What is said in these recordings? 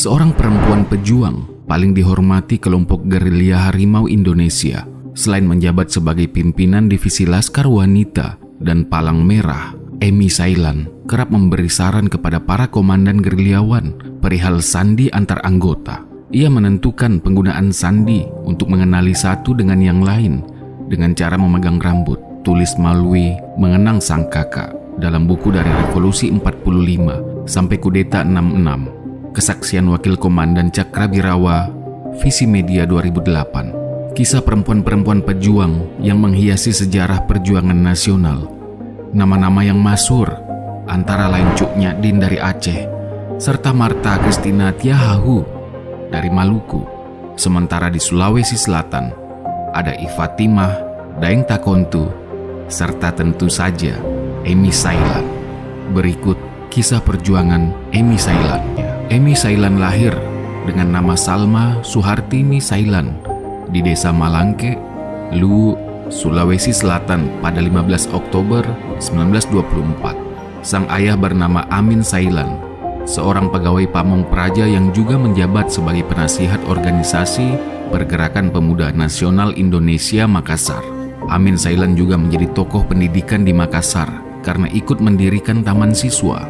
seorang perempuan pejuang paling dihormati kelompok gerilya Harimau Indonesia. Selain menjabat sebagai pimpinan divisi Laskar Wanita dan Palang Merah, Emy Sailan kerap memberi saran kepada para komandan gerilyawan perihal sandi antar anggota. Ia menentukan penggunaan sandi untuk mengenali satu dengan yang lain dengan cara memegang rambut. Tulis Malwi mengenang sang kakak dalam buku dari Revolusi 45 sampai Kudeta 66. Kesaksian Wakil Komandan Cakrabirawa, Visi Media 2008. Kisah perempuan-perempuan pejuang yang menghiasi sejarah perjuangan nasional. Nama-nama yang masyhur antara lain Cuk Nyadin dari Aceh serta Marta Kristina Tiahahu dari Maluku. Sementara di Sulawesi Selatan ada Ifatimah Daeng Takontu serta tentu saja Emy Sailan. Berikut kisah perjuangan Emy Sailan. Emy Sailan lahir dengan nama Salma Suhartini Sailan di Desa Malangke, Luwu, Sulawesi Selatan pada 15 Oktober 1924. Sang ayah bernama Amin Sailan, seorang pegawai pamong praja yang juga menjabat sebagai penasihat organisasi Pergerakan Pemuda Nasional Indonesia Makassar. Amin Sailan juga menjadi tokoh pendidikan di Makassar karena ikut mendirikan taman siswa.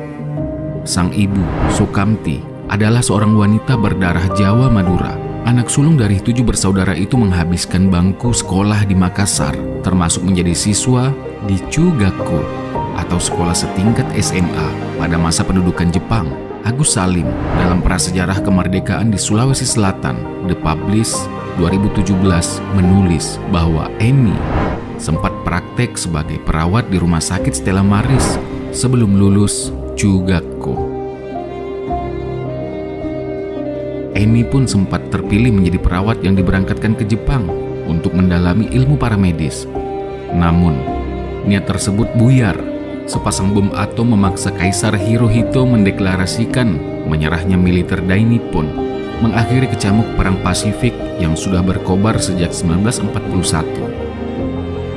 Sang ibu, Sukamti, adalah seorang wanita berdarah Jawa Madura. Anak sulung dari 7 bersaudara itu menghabiskan bangku sekolah di Makassar, termasuk menjadi siswa di Chugaku atau sekolah setingkat SMA pada masa pendudukan Jepang. Agus Salim dalam Prasejarah Kemerdekaan di Sulawesi Selatan, The Publish 2017 menulis bahwa Emy sempat praktek sebagai perawat di Rumah Sakit Stella Maris sebelum lulus Chugaku. Emy pun sempat terpilih menjadi perawat yang diberangkatkan ke Jepang untuk mendalami ilmu paramedis. Namun, niat tersebut buyar. Sepasang bom atom memaksa Kaisar Hirohito mendeklarasikan menyerahnya militer Dai Nippon, mengakhiri kecamuk Perang Pasifik yang sudah berkobar sejak 1941.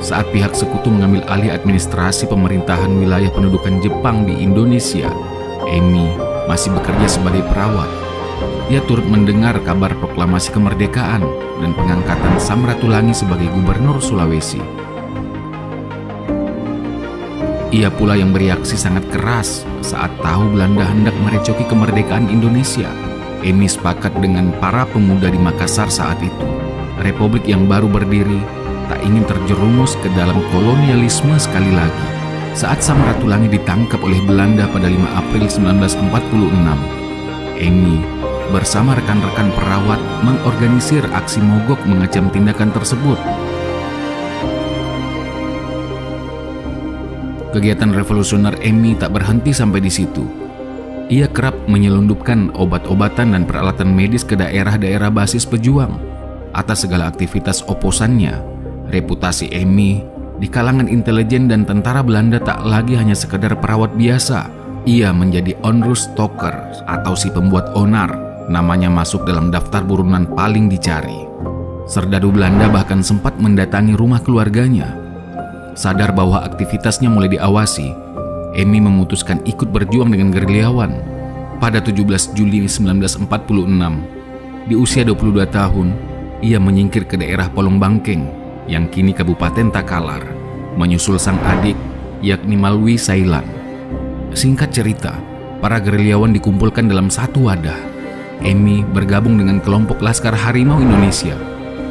Saat pihak sekutu mengambil alih administrasi pemerintahan wilayah pendudukan Jepang di Indonesia, Emy masih bekerja sebagai perawat. Ia turut mendengar kabar proklamasi kemerdekaan dan pengangkatan Samratulangi sebagai gubernur Sulawesi. Ia pula yang bereaksi sangat keras saat tahu Belanda hendak merecoki kemerdekaan Indonesia. Emy sepakat dengan para pemuda di Makassar saat itu. Republik yang baru berdiri tak ingin terjerumus ke dalam kolonialisme sekali lagi. Saat Samratulangi ditangkap oleh Belanda pada 5 April 1946, Emy bersama rekan-rekan perawat mengorganisir aksi mogok mengecam tindakan tersebut. Kegiatan revolusioner Emy tak berhenti sampai di situ. Ia kerap menyelundupkan obat-obatan dan peralatan medis ke daerah-daerah basis pejuang. Atas segala aktivitas oposannya, reputasi Emy di kalangan intelijen dan tentara Belanda tak lagi hanya sekedar perawat biasa. Ia menjadi onrusstoker atau si pembuat onar. Namanya masuk dalam daftar buronan paling dicari. Serdadu Belanda bahkan sempat mendatangi rumah keluarganya. Sadar bahwa aktivitasnya mulai diawasi, Emy memutuskan ikut berjuang dengan gerilyawan. Pada 17 Juli 1946, di usia 22 tahun, ia menyingkir ke daerah Polong Bangkeng yang kini Kabupaten Takalar, menyusul sang adik yakni Malwi Sailan. Singkat cerita, para gerilyawan dikumpulkan dalam satu wadah. Emy bergabung dengan kelompok Laskar Harimau Indonesia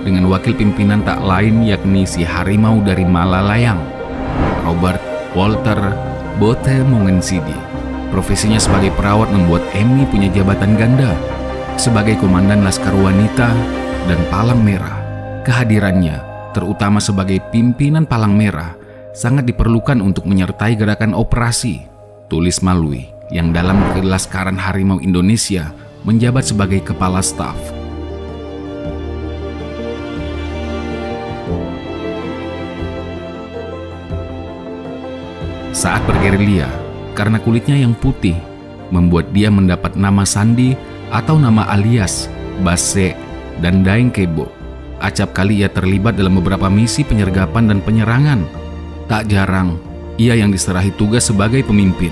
dengan wakil pimpinan tak lain yakni si harimau dari Malalayang, Robert Walter Bote Mongensidi. Profesinya sebagai perawat membuat Emy punya jabatan ganda sebagai komandan Laskar Wanita dan Palang Merah. Kehadirannya, terutama sebagai pimpinan Palang Merah, sangat diperlukan untuk menyertai gerakan operasi. Tulis Malwi yang dalam Kelaskaran Harimau Indonesia menjabat sebagai kepala staf. Saat bergerilya, karena kulitnya yang putih, membuat dia mendapat nama sandi atau nama alias Base dan Daeng Kebo. Acap kali ia terlibat dalam beberapa misi penyergapan dan penyerangan. Tak jarang, ia yang diserahi tugas sebagai pemimpin.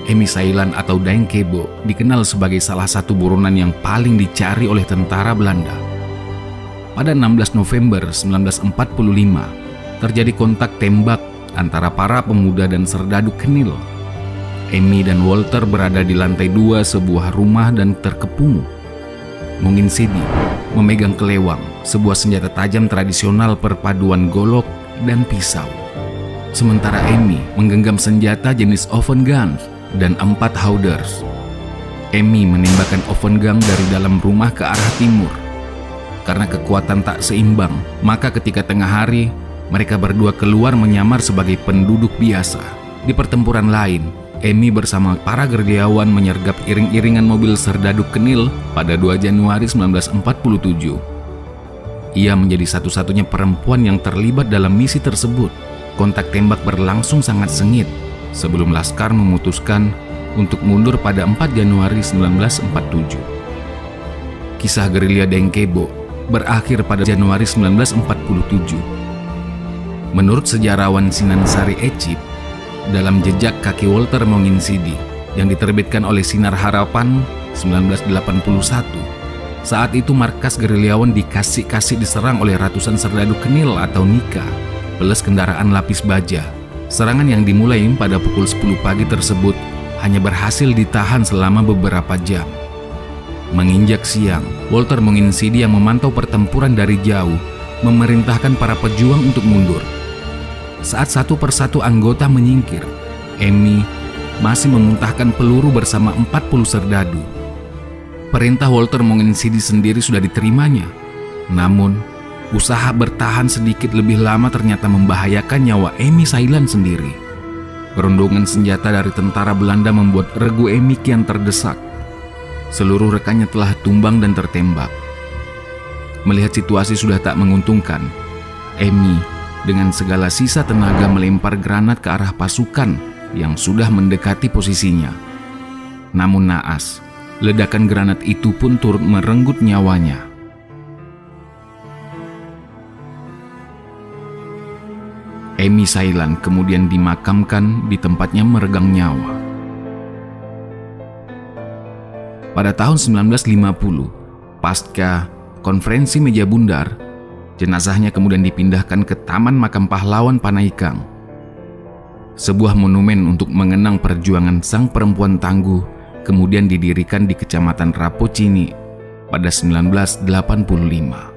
Emi Sailan atau Daeng Kebo dikenal sebagai salah satu buronan yang paling dicari oleh tentara Belanda. Pada 16 November 1945, terjadi kontak tembak antara para pemuda dan serdadu Kenil. Emi dan Walter berada di lantai 2 sebuah rumah dan terkepung. Mungin Sidi memegang kelewang, sebuah senjata tajam tradisional perpaduan golok dan pisau. Sementara Emi menggenggam senjata jenis oven gun dan 4 Hauders. Emi menembakkan oven gun dari dalam rumah ke arah timur. Karena kekuatan tak seimbang, maka ketika tengah hari, mereka berdua keluar menyamar sebagai penduduk biasa. Di pertempuran lain, Emi bersama para gerilyawan menyergap iring-iringan mobil serdadu Kenil pada 2 Januari 1947. Ia menjadi satu-satunya perempuan yang terlibat dalam misi tersebut. Kontak tembak berlangsung sangat sengit sebelum Laskar memutuskan untuk mundur pada 4 Januari 1947. Kisah gerilya Daeng Kebo berakhir pada Januari 1947. Menurut sejarawan Sinan Sari Ecip, dalam jejak kaki Walter Monginsidi yang diterbitkan oleh Sinar Harapan 1981, saat itu markas gerilyawan di Kasik-Kasik diserang oleh ratusan serdadu Kenil atau Nika plus kendaraan lapis baja. Serangan yang dimulai pada pukul 10 pagi tersebut hanya berhasil ditahan selama beberapa jam. Menginjak siang, Walter Monginsidi yang memantau pertempuran dari jauh memerintahkan para pejuang untuk mundur. Saat satu persatu anggota menyingkir, Emi masih memuntahkan peluru bersama 40 serdadu. Perintah Walter Monginsidi sendiri sudah diterimanya. Namun, usaha bertahan sedikit lebih lama ternyata membahayakan nyawa Emi Sailan sendiri. Perundungan senjata dari tentara Belanda membuat regu Emi kian terdesak. Seluruh rekannya telah tumbang dan tertembak. Melihat situasi sudah tak menguntungkan, Emi dengan segala sisa tenaga melempar granat ke arah pasukan yang sudah mendekati posisinya. Namun naas, ledakan granat itu pun turut merenggut nyawanya. Emi Sailan kemudian dimakamkan di tempatnya meregang nyawa. Pada tahun 1950, pasca konferensi meja bundar, jenazahnya kemudian dipindahkan ke Taman Makam Pahlawan Panaikang. Sebuah monumen untuk mengenang perjuangan sang perempuan tangguh kemudian didirikan di Kecamatan Rapocini pada 1985.